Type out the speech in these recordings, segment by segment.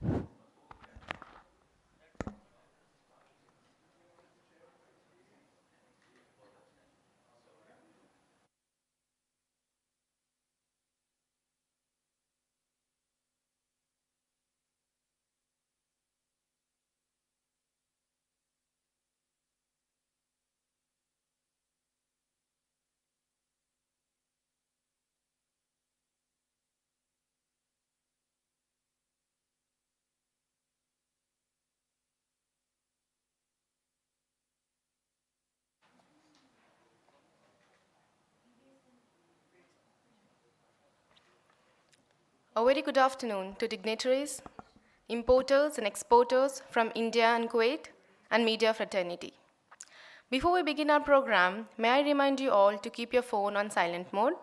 A very good afternoon to dignitaries, importers and exporters from India and Kuwait, and media fraternity. Before we begin our program, may I remind you all to keep your phone on silent mode.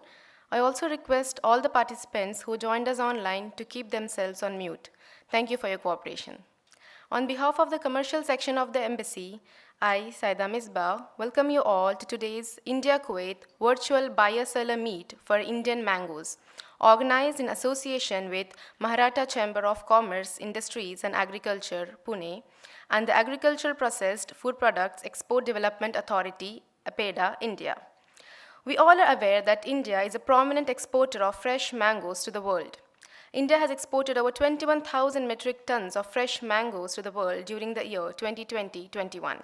I also request all the participants who joined us online to keep themselves on mute. Thank you for your cooperation. On behalf of the commercial section of the embassy, I, Saida Misbah, welcome you all to today's India-Kuwait virtual buyer-seller meet for Indian mangoes, organized in association with Maharashtra Chamber of Commerce, Industries and Agriculture, Pune, and the Agricultural Processed Food Products Export Development Authority, APEDA, India. We all are aware that India is a prominent exporter of fresh mangoes to the world. India has exported over 21,000 metric tons of fresh mangoes to the world during the year 2020-21.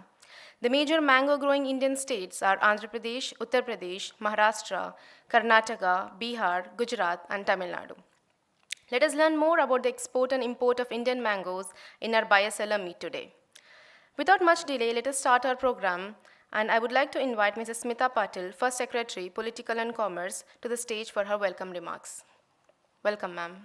The major mango-growing Indian states are Andhra Pradesh, Uttar Pradesh, Maharashtra, Karnataka, Bihar, Gujarat, and Tamil Nadu. Let us learn more about the export and import of Indian mangoes in our buyer-seller meet today. Without much delay, let us start our program, and I would like to invite Mrs. Smita Patil, First Secretary, Political and Commerce, to the stage for her welcome remarks. Welcome, ma'am.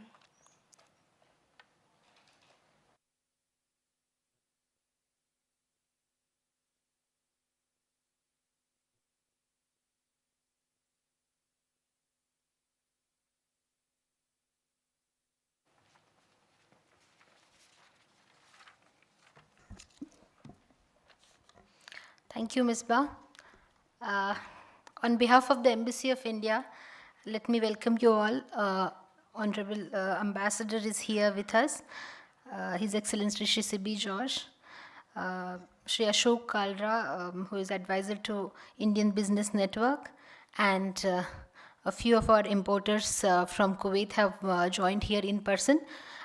Thank you, Ms. Ba. Uh, on behalf of the Embassy of India, let me welcome you all. Honorable Ambassador is here with us, His Excellency Shri C.B. George, Shri Ashok Kalra, who is advisor to Indian Business Network, and a few of our importers from Kuwait have joined here in person,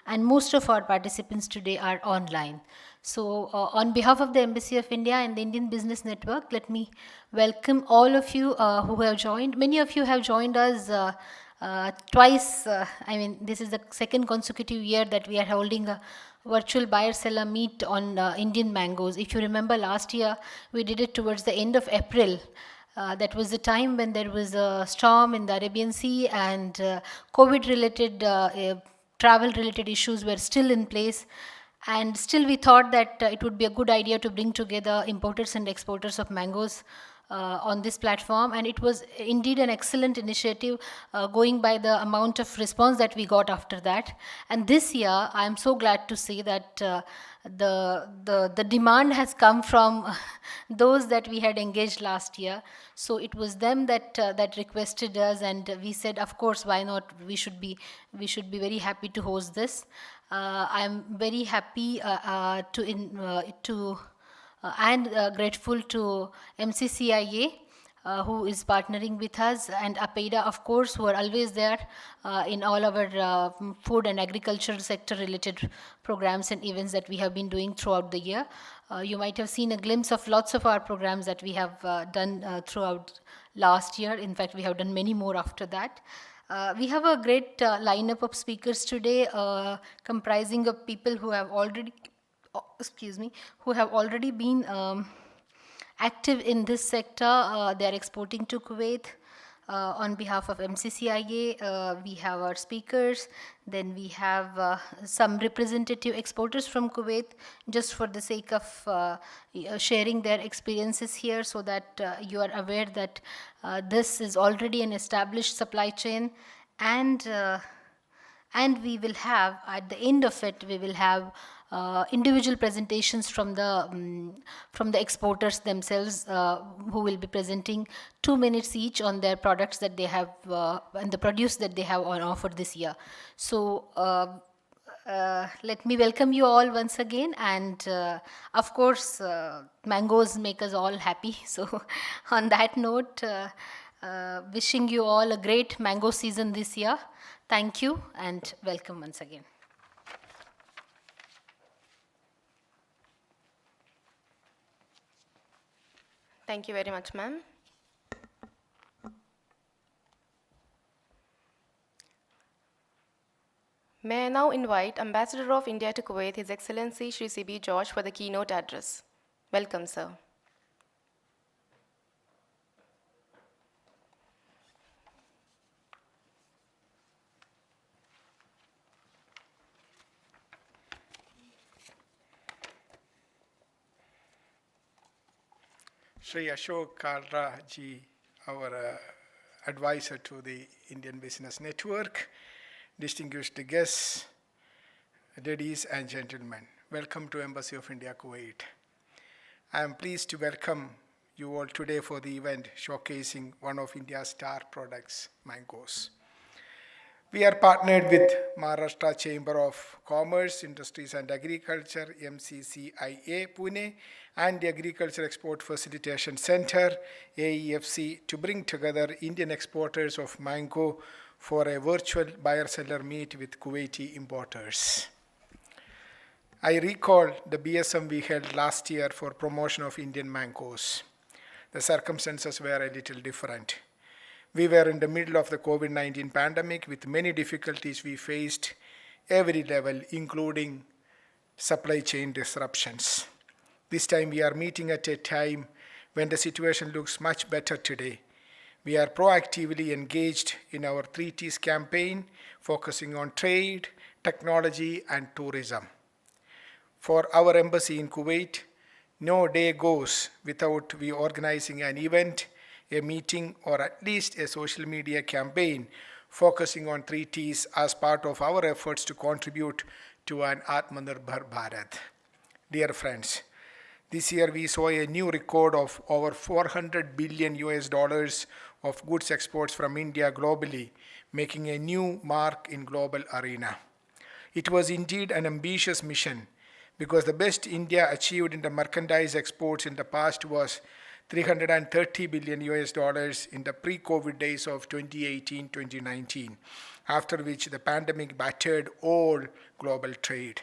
and most of our participants today are online. So on behalf of the Embassy of India and the Indian Business Network, let me welcome all of you who have joined. Many of you have joined us twice. This is the second consecutive year that we are holding a virtual buyer-seller meet on Indian mangoes. If you remember last year, we did it towards the end of April. That was the time when there was a storm in the Arabian Sea, and COVID-related, travel-related issues were still in place. And still we thought that it would be a good idea to bring together importers and exporters of mangoes on this platform, and it was indeed an excellent initiative going by the amount of response that we got after that. And this year I am so glad to say that the demand has come from those that we had engaged last year. So it was them that that requested us, and we said, of course, why not? We should be very happy to host this. I am very happy and grateful to MCCIA, who is partnering with us, and APEDA, of course, who are always there in all our food and agricultural sector related programs and events that we have been doing throughout the year. You might have seen a glimpse of lots of our programs that we have done throughout last year. In fact, we have done many more after that. We have a great lineup of speakers today, comprising of people who have already, who have already been active in this sector. They are exporting to Kuwait. On behalf of MCCIA, we have our speakers. Then we have some representative exporters from Kuwait, just for the sake of sharing their experiences here, so that you are aware that this is already an established supply chain, and we will have, at the end of it, we will have individual presentations from the exporters themselves, who will be presenting 2 minutes each on their products that they have and the produce that they have on offer this year. So let me welcome you all once again. And of course, mangoes make us all happy. So, on that note, wishing you all a great mango season this year. Thank you and welcome once again. Thank you very much, ma'am. May I now invite Ambassador of India to Kuwait, His Excellency Shri C.B. George, for the keynote address. Welcome, sir. Sri Ashok Kalra ji, our advisor to the Indian Business Network, distinguished guests, ladies and gentlemen, welcome to Embassy of India, Kuwait. I am pleased to welcome you all today for the event showcasing one of India's star products, mangoes. We are partnered with Maharashtra Chamber of Commerce, Industries and Agriculture, MCCIA, Pune, and the Agriculture Export Facilitation Center, AEFC, to bring together Indian exporters of mango for a virtual buyer-seller meet with Kuwaiti importers. I recall the BSM we held last year for promotion of Indian mangoes. The circumstances were a little different. We were in the middle of the COVID-19 pandemic with many difficulties we faced every level, including supply chain disruptions. This time we are meeting at a time when the situation looks much better today. We are proactively engaged in our 3Ts campaign, focusing on trade, technology, and tourism. For our embassy in Kuwait, no day goes without we organizing an event, a meeting, or at least a social media campaign focusing on 3Ts as part of our efforts to contribute to an Atmanirbhar Bharat. Dear friends, this year we saw a new record of over 400 billion US dollars of goods exports from India globally, making a new mark in global arena. It was indeed an ambitious mission because the best India achieved in the merchandise exports in the past was 330 billion US dollars in the pre-COVID days of 2018-2019, after which the pandemic battered all global trade.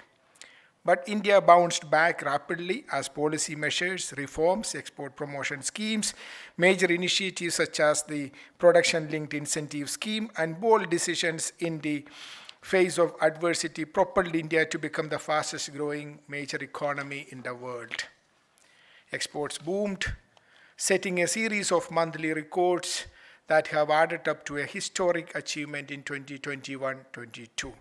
But India bounced back rapidly as policy measures, reforms, export promotion schemes, major initiatives such as the production-linked incentive scheme, and bold decisions in the face of adversity propelled India to become the fastest growing major economy in the world. Exports boomed, setting a series of monthly records that have added up to a historic achievement in 2021-22.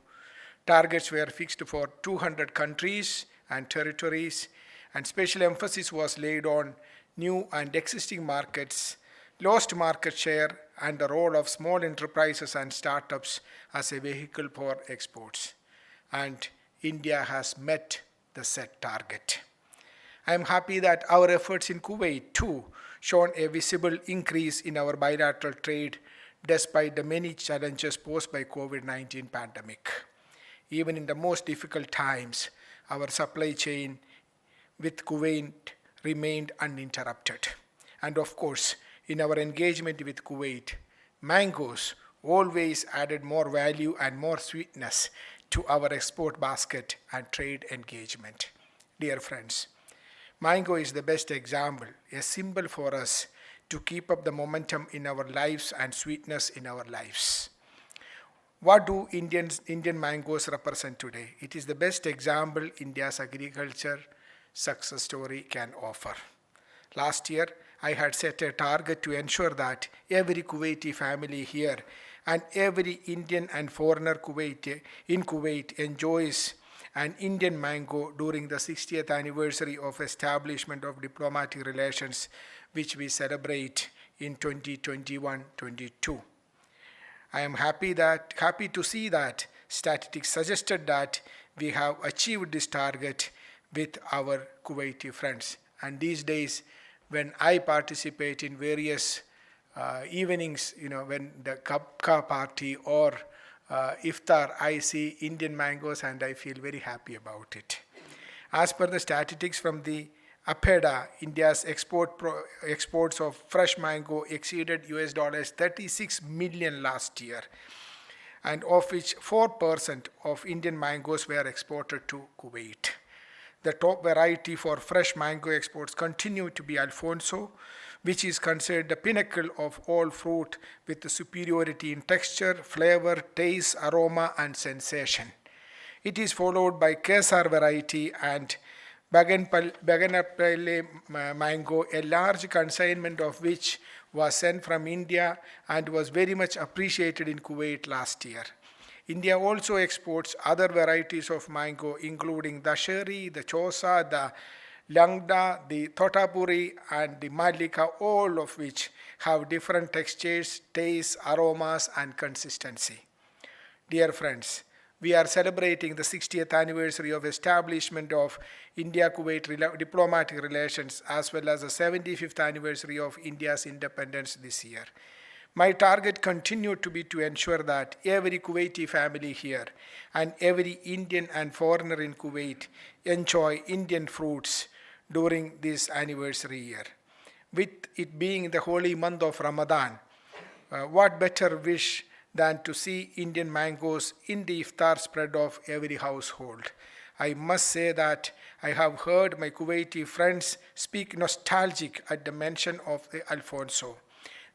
Targets were fixed for 200 countries and territories, and special emphasis was laid on new and existing markets, lost market share, and the role of small enterprises and startups as a vehicle for exports. And India has met the set target. I am happy that our efforts in Kuwait too shown a visible increase in our bilateral trade despite the many challenges posed by COVID-19 pandemic. Even in the most difficult times, our supply chain with Kuwait remained uninterrupted. And of course, in our engagement with Kuwait, mangoes always added more value and more sweetness to our export basket and trade engagement. Dear friends, mango is the best example, a symbol for us to keep up the momentum in our lives and sweetness in our lives. What do Indian mangoes represent today? It is the best example India's agriculture success story can offer. Last year, I had set a target to ensure that every Kuwaiti family here and every Indian and foreigner in Kuwait enjoys an Indian mango during the 60th anniversary of establishment of diplomatic relations, which we celebrate in 2021-22. I am happy to see that statistics suggested that we have achieved this target with our Kuwaiti friends. And these days, when I participate in various evenings, when the Kapka party or iftar, I see Indian mangoes and I feel very happy about it. As per the statistics from the APEDA, India's exports of fresh mango exceeded US dollars 36 million last year, and of which 4% of Indian mangoes were exported to Kuwait. The top variety for fresh mango exports continue to be Alfonso, which is considered the pinnacle of all fruit with the superiority in texture, flavor, taste, aroma, and sensation. It is followed by Kesar variety and Baganapale mango, a large consignment of which was sent from India and was very much appreciated in Kuwait last year. India also exports other varieties of mango, including the Sheri, the Chosa, the Langda, the Thotapuri, and the Malika, all of which have different textures, tastes, aromas, and consistency. Dear friends, we are celebrating the 60th anniversary of establishment of India-Kuwait diplomatic relations, as well as the 75th anniversary of India's independence this year. My target continued to be to ensure that every Kuwaiti family here and every Indian and foreigner in Kuwait enjoy Indian fruits during this anniversary year. With it being the holy month of Ramadan, what better wish than to see Indian mangoes in the iftar spread of every household. I must say that I have heard my Kuwaiti friends speak nostalgic at the mention of the Alfonso.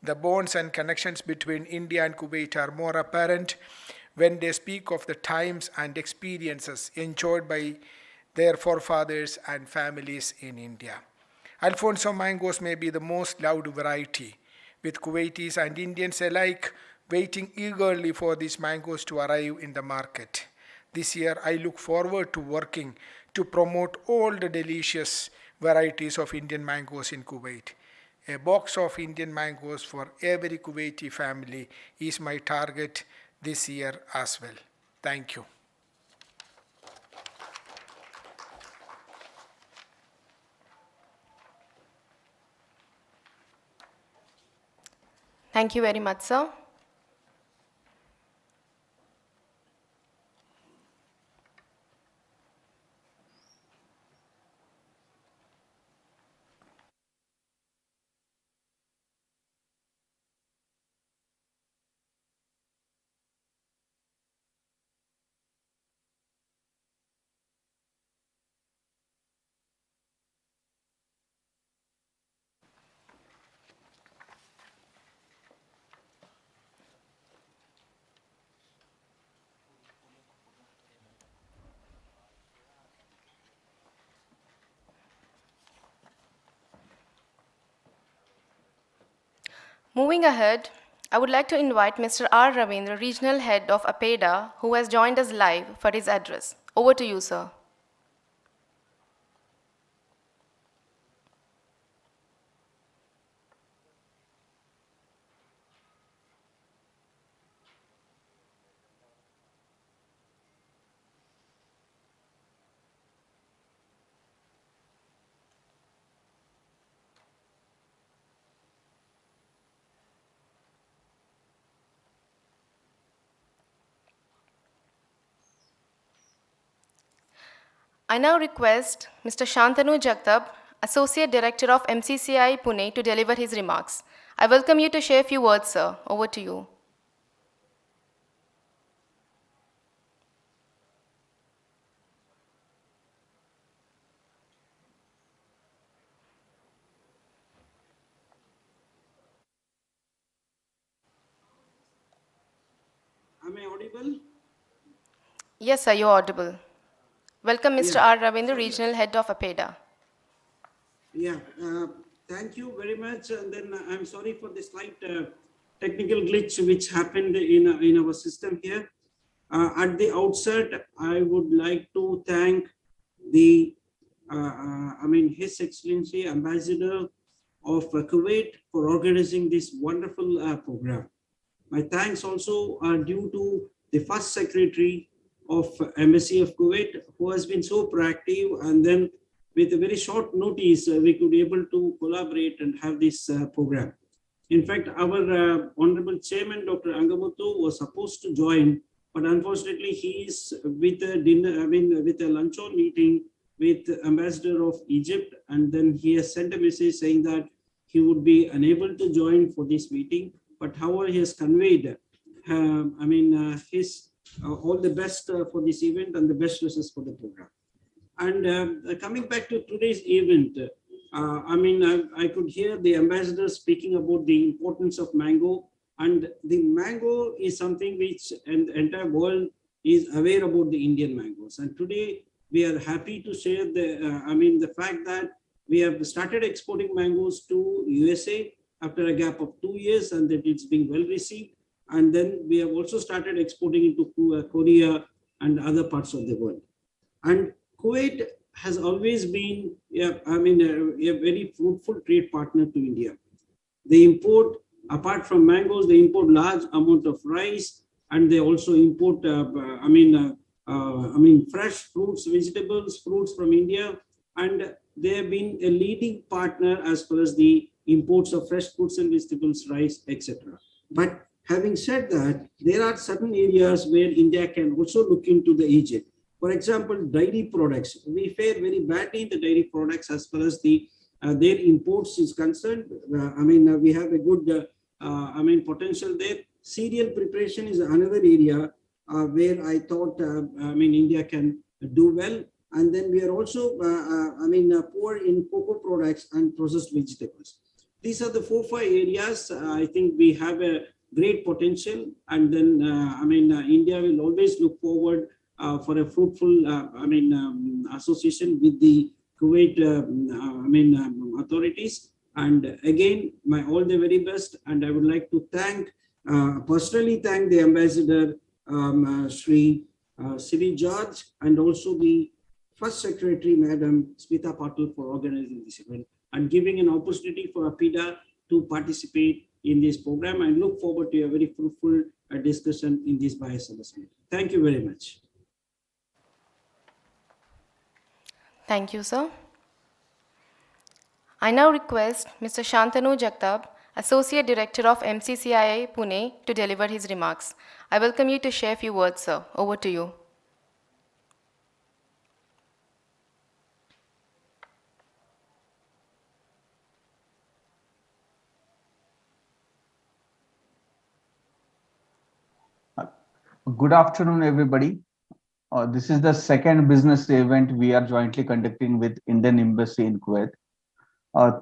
The bonds and connections between India and Kuwait are more apparent when they speak of the times and experiences enjoyed by their forefathers and families in India. Alfonso mangoes may be the most loved variety, with Kuwaitis and Indians alike waiting eagerly for these mangoes to arrive in the market. This year, I look forward to working to promote all the delicious varieties of Indian mangoes in Kuwait. A box of Indian mangoes for every Kuwaiti family is my target this year as well. Thank you. Thank you very much, sir. Moving ahead, I would like to invite Mr. R. Ravindra, Regional Head of APEDA, who has joined us live for his address. Over to you, sir. I now request Mr. Shantanu Jagtap, Associate Director of MCCI Pune, to deliver his remarks. I welcome you to share a few words, sir. Over to you. Am I audible? Yes, sir, you're audible. Welcome, Mr. Yeah. R. Ravindra, Regional Head of APEDA. Yeah, thank you very much. And then I'm sorry for the slight technical glitch which happened in our system here. At the outset, I would like to thank the, His Excellency Ambassador of Kuwait for organizing this wonderful program. My thanks also are due to the first secretary of Embassy of Kuwait, who has been so proactive, and then with a very short notice, we could be able to collaborate and have this program. In fact, our Honorable Chairman, Dr. Angamuthu, was supposed to join, but unfortunately he is with a dinner, with a luncheon meeting with Ambassador of Egypt, and then he has sent a message saying that he would be unable to join for this meeting. But however, he has conveyed, his all the best for this event and the best wishes for the program. And coming back to today's event, I could hear the ambassador speaking about the importance of mango, and the mango is something which the entire world is aware about the Indian mangoes. And today we are happy to share the fact that we have started exporting mangoes to USA after a gap of 2 years, and that it's being well received. And then we have also started exporting into Korea and other parts of the world. And Kuwait has always been, a very fruitful trade partner to India. They import, apart from mangoes, they import large amount of rice, and they also import, fresh fruits, vegetables, fruits from India, and they have been a leading partner as far as the imports of fresh fruits and vegetables, rice, etc. But having said that, there are certain areas where India can also look into the Egypt. For example, dairy products. We fare very badly in the dairy products as far as the their imports is concerned. We have a good potential there. Cereal preparation is another area where I thought India can do well. And then we are also poor in cocoa products and processed vegetables. These are the 4-5 areas. I think we have a great potential, and then India will always look forward for a fruitful association with the Kuwait authorities. And again, my all the very best, and I would like to personally thank the ambassador Sri Sivi George, and also the First Secretary Madam Smita Patil for organizing this event and giving an opportunity for APIDA to participate in this program. I look forward to a very fruitful discussion in this Bio-Service meeting. Thank you very much. Thank you, sir. I now request Mr. Shantanu Jagtap, Associate Director of MCCIA Pune, to deliver his remarks. I welcome you to share a few words, sir. Over to you. Good afternoon, everybody. This is the second business event we are jointly conducting with Indian Embassy in Kuwait.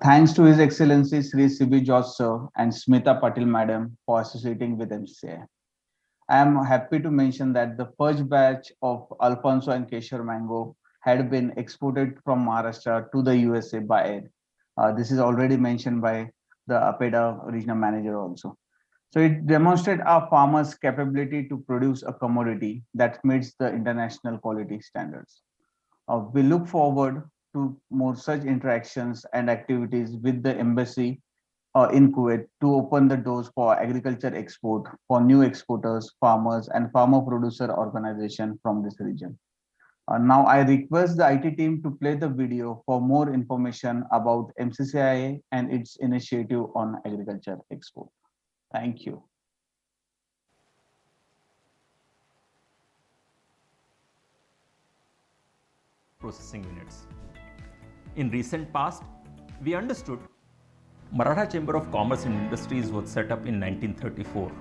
Thanks to His Excellency Sri Sibi George Sir and Smita Patil Madam for associating with MCCI. I am happy to mention that the first batch of Alfonso and Kesher mango had been exported from Maharashtra to the USA by air. This is already mentioned by the APEDA regional manager also. So it demonstrates our farmers' capability to produce a commodity that meets the international quality standards. We look forward to more such interactions and activities with the embassy in Kuwait to open the doors for agriculture export for new exporters, farmers, and farmer producer organization from this region. Now I request the IT team to play the video for more information about MCCIA and its initiative on agriculture export. Thank you. Processing units. In recent past, we understood Maratha Chamber of Commerce and Industries was set up in 1934.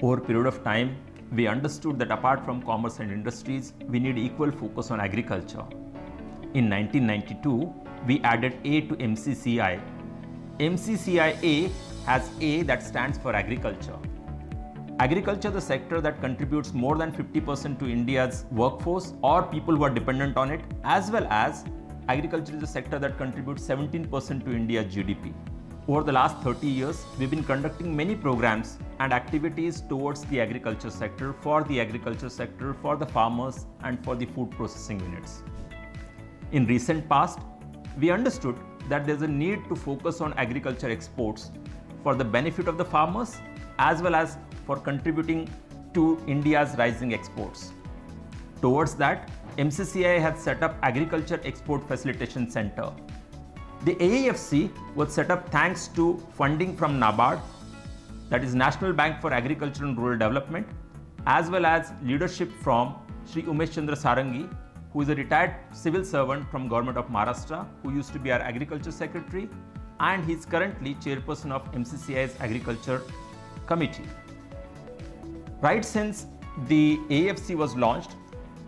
Over a period of time, we understood that apart from commerce and industries, we need equal focus on agriculture. In 1992, we added A to MCCI. MCCIA has A that stands for agriculture. Agriculture, the sector that contributes more than 50% to India's workforce or people who are dependent on it, as well as agriculture is a sector that contributes 17% to India's GDP. Over the last 30 years, we've been conducting many programs and activities towards the agriculture sector, for the farmers, and for the food processing units. In recent past, we understood that there's a need to focus on agriculture exports for the benefit of the farmers as well as for contributing to India's rising exports. Towards that, MCCI has set up Agriculture Export Facilitation Center. The AEFC was set up thanks to funding from NABARD, that is National Bank for Agriculture and Rural Development, as well as leadership from Sri Umesh Chandra Sarangi, who is a retired civil servant from Government of Maharashtra, who used to be our Agriculture Secretary, and he is currently chairperson of MCCI's Agriculture Committee. Right since the AFC was launched,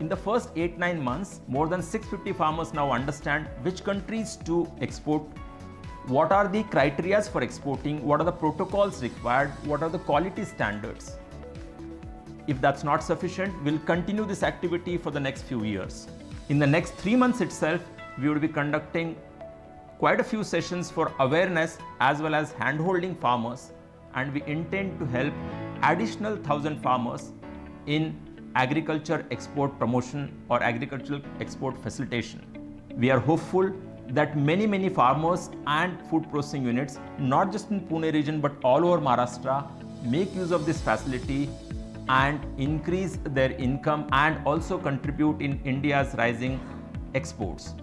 in the first 8-9 months, more than 650 farmers now understand which countries to export, what are the criteria for exporting, what are the protocols required, what are the quality standards. If that's not sufficient, we'll continue this activity for the next few years. In the next 3 months itself, we will be conducting quite a few sessions for awareness as well as hand-holding farmers, and we intend to help additional 1,000 farmers in agriculture export promotion or agricultural export facilitation. We are hopeful that many farmers and food processing units, not just in Pune region but all over Maharashtra, make use of this facility and increase their income and also contribute in India's rising exports.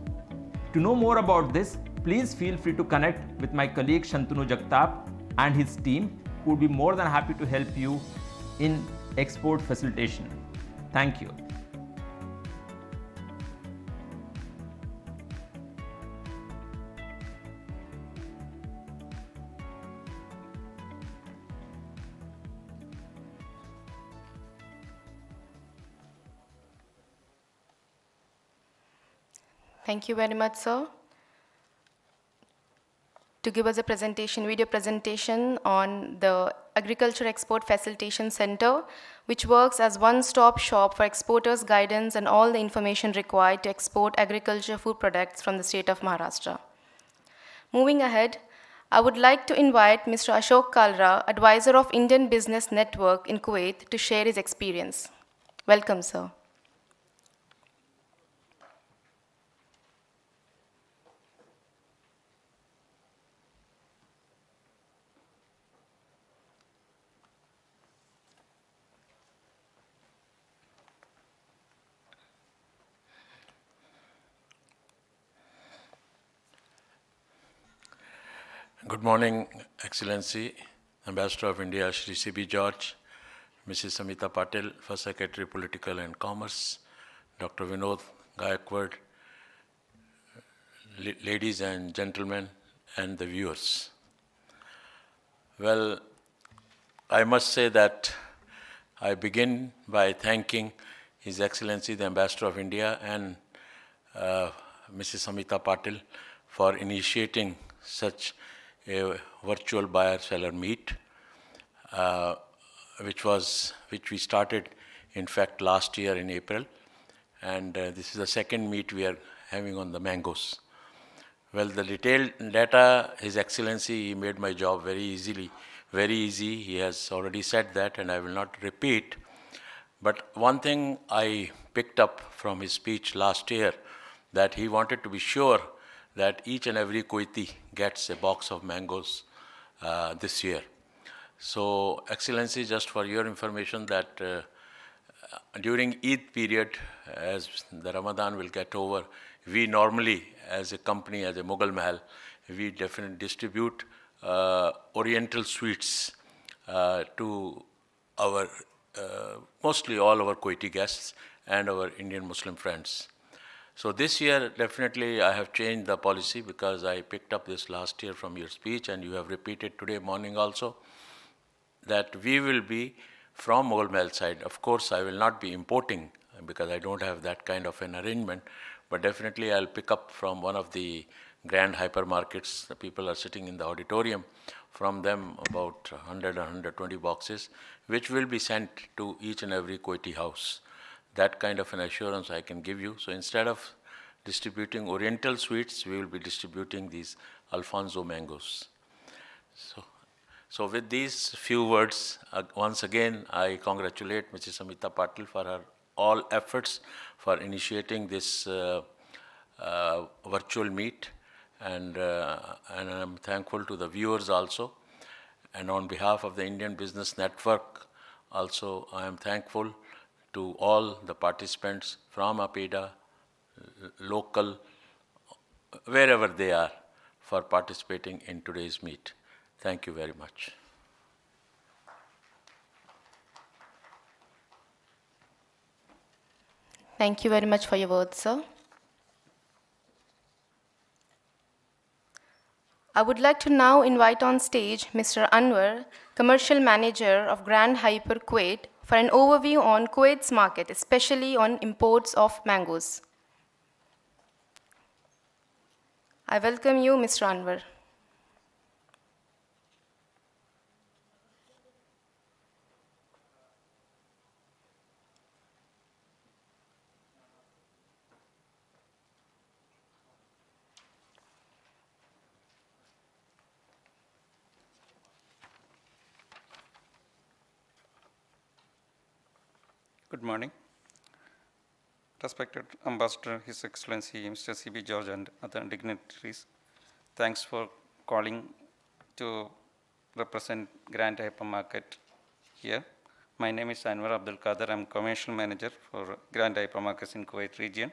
To know more about this, please feel free to connect with my colleague Shantanu Jagtap and his team, who would be more than happy to help you in export facilitation. Thank you. Thank you very much, sir, to give us a video presentation on the Agriculture Export Facilitation Center, which works as one-stop shop for exporters' guidance and all the information required to export agriculture food products from the state of Maharashtra. Moving ahead, I would like to invite Mr. Ashok Kalra, advisor of Indian Business Network in Kuwait, to share his experience. Welcome, sir. Good morning, Excellency, Ambassador of India, Shri C.B. George, Mrs. Samita Patil, First Secretary, Political and Commerce, Dr. Vinod Gaikwad, ladies and gentlemen, and the viewers. Well, I must say that I begin by thanking His Excellency, the Ambassador of India, and Mrs. Samita Patil for initiating such a virtual buyer-seller meet, which we started, in fact, last year in April, and this is the second meet we are having on the mangoes. Well, the detailed data, His Excellency, he made my job very easy. He has already said that, and I will not repeat. But one thing I picked up from his speech last year, that he wanted to be sure that each and every Kuwaiti gets a box of mangoes this year. So, Excellency, just for your information, that during Eid period, as the Ramadan will get over, we normally, as a company, as a Mughal Mahal, we definitely distribute Oriental sweets to our, mostly all our Kuwaiti guests and our Indian Muslim friends. So this year, definitely, I have changed the policy because I picked up this last year from your speech, and you have repeated today morning also, that we will be from Mughal Mahal side. Of course, I will not be importing because I don't have that kind of an arrangement, but definitely I'll pick up from one of the grand hypermarkets. The people are sitting in the auditorium. From them, about 100 or 120 boxes, which will be sent to each and every Kuwaiti house. That kind of an assurance I can give you. So instead of distributing Oriental sweets, we will be distributing these Alfonso mangoes. So with these few words, once again, I congratulate Mrs. Samita Patil for her all efforts for initiating this virtual meet, and I'm thankful to the viewers also. And on behalf of the Indian Business Network, also I am thankful to all the participants from APEDA, local, wherever they are, for participating in today's meet. Thank you very much. Thank you very much for your words, sir. I would like to now invite on stage Mr. Anwar, Commercial Manager of Grand Hyper Kuwait, for an overview on Kuwait's market, especially on imports of mangoes. I welcome you, Mr. Anwar. Good morning. Respected Ambassador, His Excellency Mr. C.B. George and other dignitaries, thanks for calling to represent Grand Hypermarket here. My name is Anwar Abdul Qadir. I'm Commercial Manager for Grand Hypermarkets in Kuwait region.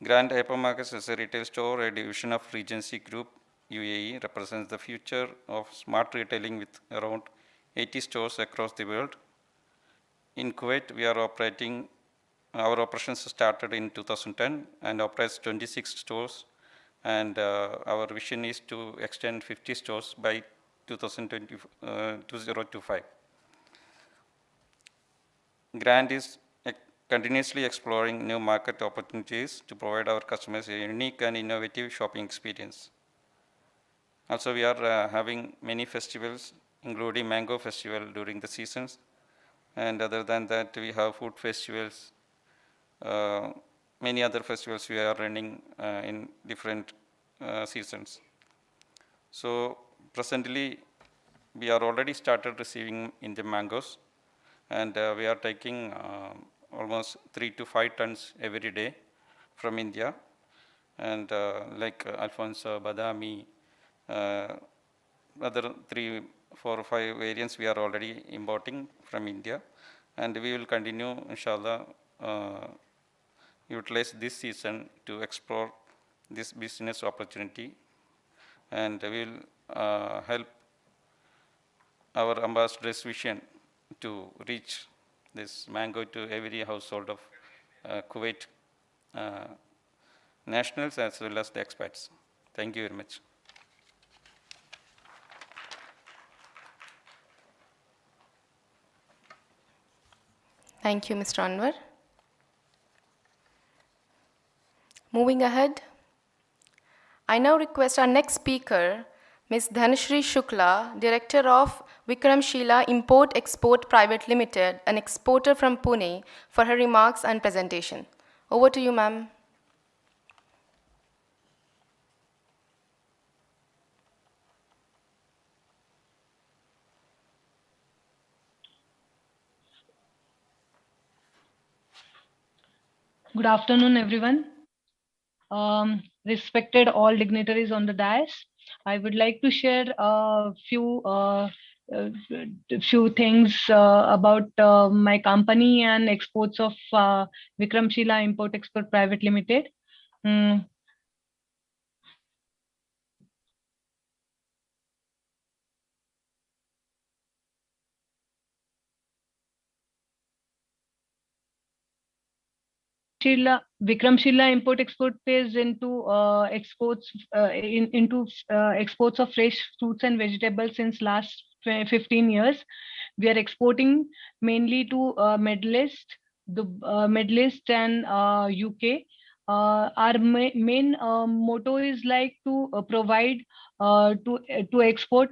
Grand Hypermarkets is a retail store, a division of Regency Group, UAE, represents the future of smart retailing with around 80 stores across the world. In Kuwait, we are operating, our operations started in 2010 and operates 26 stores. And our vision is to extend 50 stores by 2025. Grand is continuously exploring new market opportunities to provide our customers a unique and innovative shopping experience. Also, we are having many festivals, including Mango Festival during the seasons. And other than that, we have food festivals, many other festivals we are running in different seasons. So presently, we are already started receiving Indian mangoes, and we are taking almost 3 to 5 tons every day from India. And like Alfonso, Badami, other 3, 4, or 5 variants we are already importing from India, and we will continue, inshallah, utilize this season to explore this business opportunity, and we will help our ambassador's vision to reach this mango to every household of Kuwait nationals as well as the expats. Thank you very much. Thank you, Mr. Anwar. Moving ahead, I now request our next speaker, Ms. Dhanashri Shukla, Director of Vikramshila Import-Export Private Limited, an exporter from Pune, for her remarks and presentation. Over to you, ma'am. Good afternoon, everyone. Respected all dignitaries on the dais, I would like to share a few things about my company and exports of Vikramshila Import Export Private Limited. Vikramshila Import Export is into exports exports of fresh fruits and vegetables since last 15 years. We are exporting mainly to Middle East, the Middle East and UK. Our main motto is like to provide to export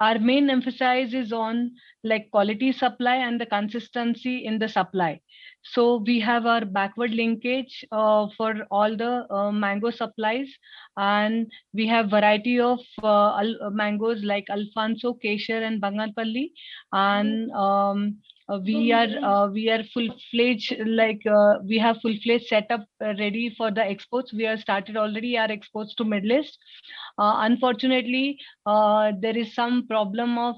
our main emphasis is on like quality supply and the consistency in the supply. So we have our backward linkage for all the mango supplies, and we have variety of mangoes like Alfonso, Kesher, and Bangalpalli, and we are full-fledged, like we have full-fledged setup ready for the exports. We have started already our exports to Middle East. Unfortunately, there is some problem of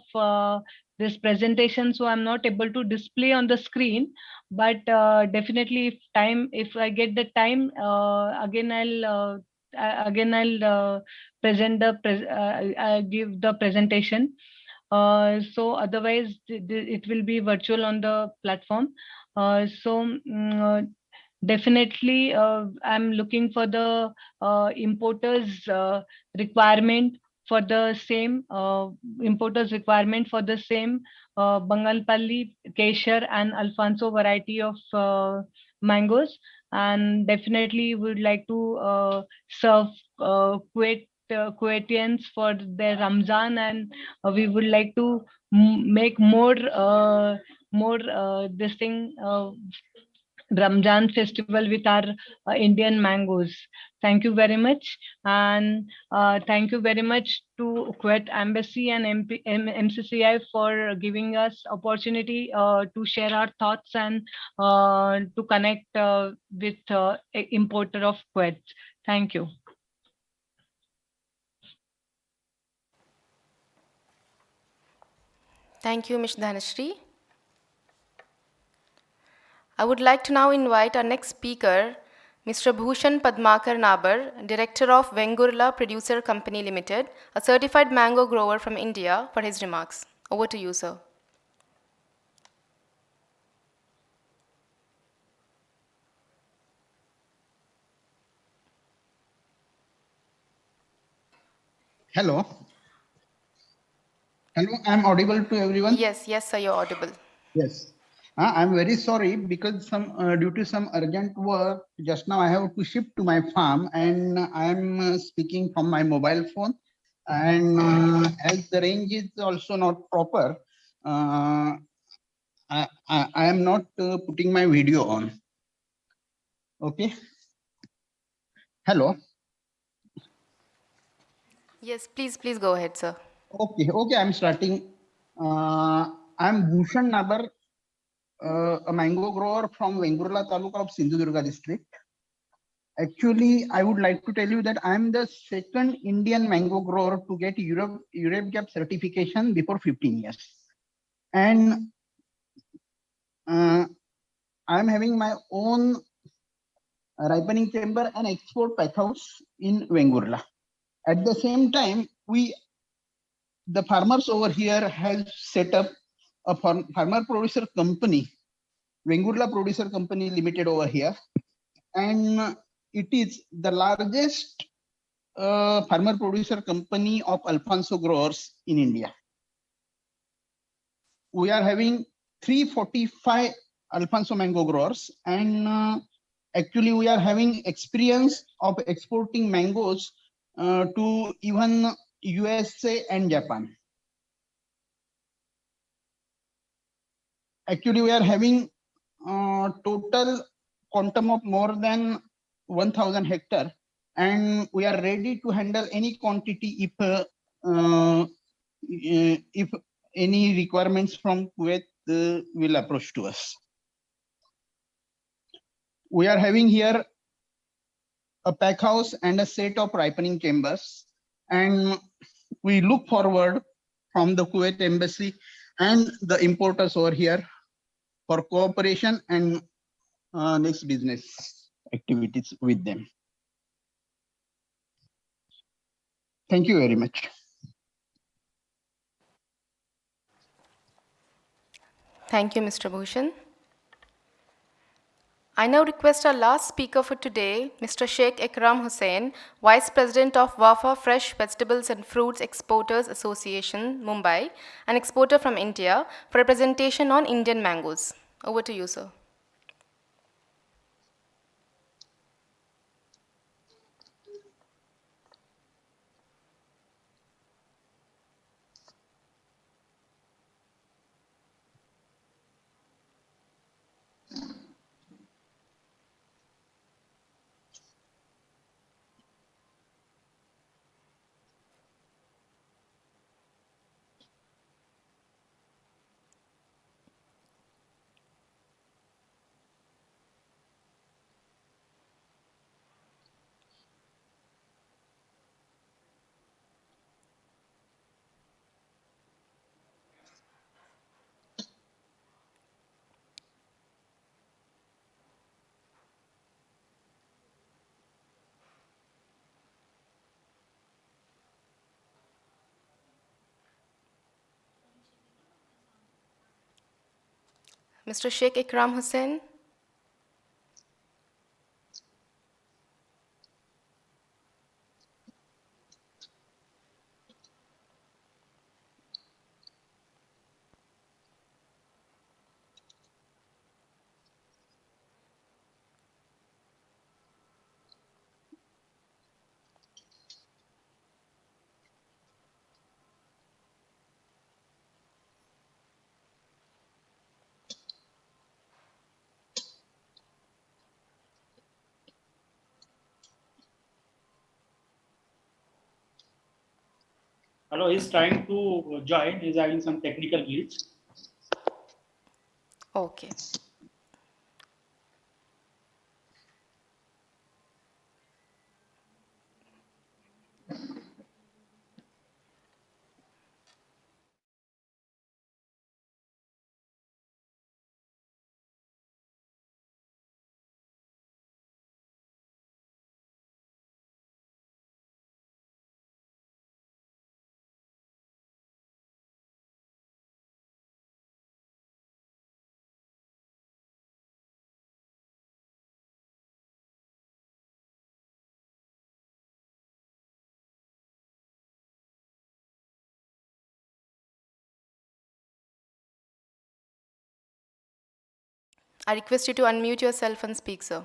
this presentation, so I'm not able to display on the screen. But definitely, if I get the time, again again I'll give the presentation. So otherwise it will be virtual on the platform. Definitely, I'm looking for the importers requirement for the same Bangalpalli, Kesher, and Alfonso variety of mangoes, and definitely would like to serve Kuwaitians for their Ramzan, and we would like to make more this thing. Ramjan festival with our Indian mangoes. Thank you very much, and thank you very much to Kuwait Embassy and MCCI for giving us opportunity to share our thoughts and to connect with importer of Kuwait. Thank you. Thank you, Ms. Dhanashree. I would like to now invite our next speaker, Mr. Bhushan Padmakar Nabar, Director of Vengurla Producer Company Limited, a certified mango grower from India, for his remarks. Over to you, sir. Hello. Hello, I'm audible to everyone? Yes, sir, you're audible. Yes. I'm very sorry because due to some urgent work, just now I have to shift to my farm and I'm speaking from my mobile phone. And as the range is also not proper, I am not putting my video on. Okay. Hello. Yes, please go ahead, sir. Okay, I'm starting. I'm Bhushan Nabar, a mango grower from Vengurla Taluka of Sindhudurga district. Actually, I would like to tell you that I'm the second Indian mango grower to get Europe Gap certification before 15 years. And I'm having my own ripening chamber and export pack house in Vengurla. At the same time, the farmers over here have set up a farmer producer company, Vengurla Producer Company Limited over here. And it is the largest farmer producer company of Alfonso growers in India. We are having 345 Alfonso mango growers, and actually we are having experience of exporting mangoes to even USA and Japan. Actually, we are having total quantum of more than 1,000 hectare, and we are ready to handle any quantity if any requirements from Kuwait will approach to us. We are having here a pack house and a set of ripening chambers, and we look forward from the Kuwait Embassy and the importers over here for cooperation and next business activities with them. Thank you very much. Thank you, Mr. Bhushan. I now request our last speaker for today, Mr. Sheikh Ikram Hussain, Vice President of Wafa Fresh Vegetables and Fruits Exporters Association, Mumbai, an exporter from India, for a presentation on Indian mangoes. Over to you, sir. Mr. Sheikh Ikram Hussain. Hello, he's trying to join. He's having some technical glitch. Okay. I request you to unmute yourself and speak, sir.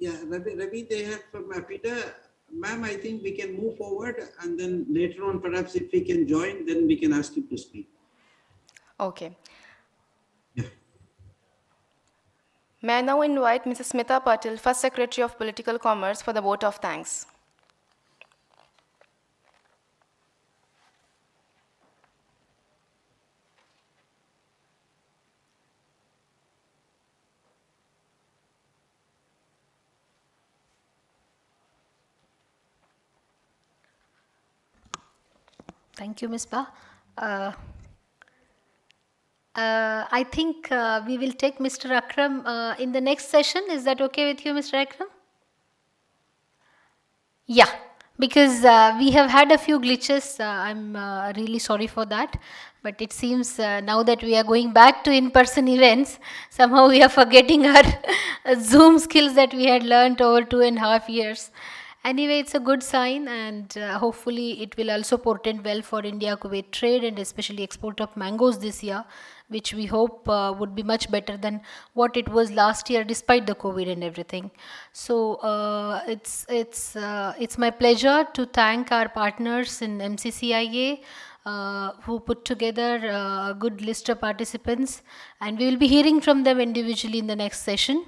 Yeah, Ravi, they have Peter, ma'am, I think we can move forward and then later on, perhaps if we can join, then we can ask you to speak. Okay. Yeah. May I now invite Mrs. Smita Patil, First Secretary of Political Commerce, for the vote of thanks. Thank you, Ms. Ba. I think we will take Mr. Akram in the next session. Is that okay with you, Mr. Akram? Yeah, because we have had a few glitches. I'm really sorry for that. But it seems now that we are going back to in-person events, somehow we are forgetting our Zoom skills that we had learned over 2.5 years. Anyway, it's a good sign, and hopefully it will also portend well for India-Kuwait trade and especially export of mangoes this year, which we hope would be much better than what it was last year, despite the COVID and everything. So it's my pleasure to thank our partners in MCCIA. Who put together a good list of participants, and we will be hearing from them individually in the next session.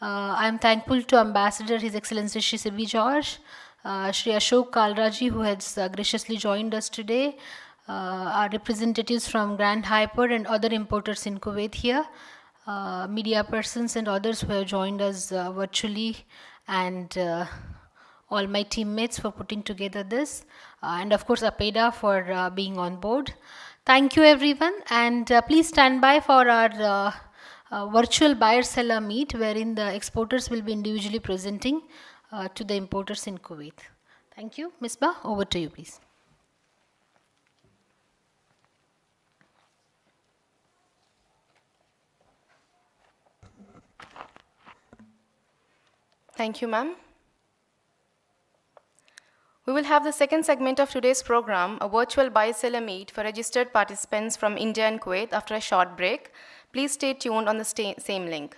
I am thankful to Ambassador His Excellency Shri Sibi George, Shri Ashok Kalraji, who has graciously joined us today, our representatives from Grand Hyper and other importers in Kuwait here, media persons and others who have joined us virtually, and all my teammates for putting together this, and of course APEDA for being on board. Thank you everyone, and please stand by for our virtual buyer-seller meet, wherein the exporters will be individually presenting to the importers in Kuwait. Thank you. Ms. Ba, over to you, please. Thank you, ma'am. We will have the second segment of today's program, a virtual buyer-seller meet for registered participants from India and Kuwait after a short break. Please stay tuned on the same link.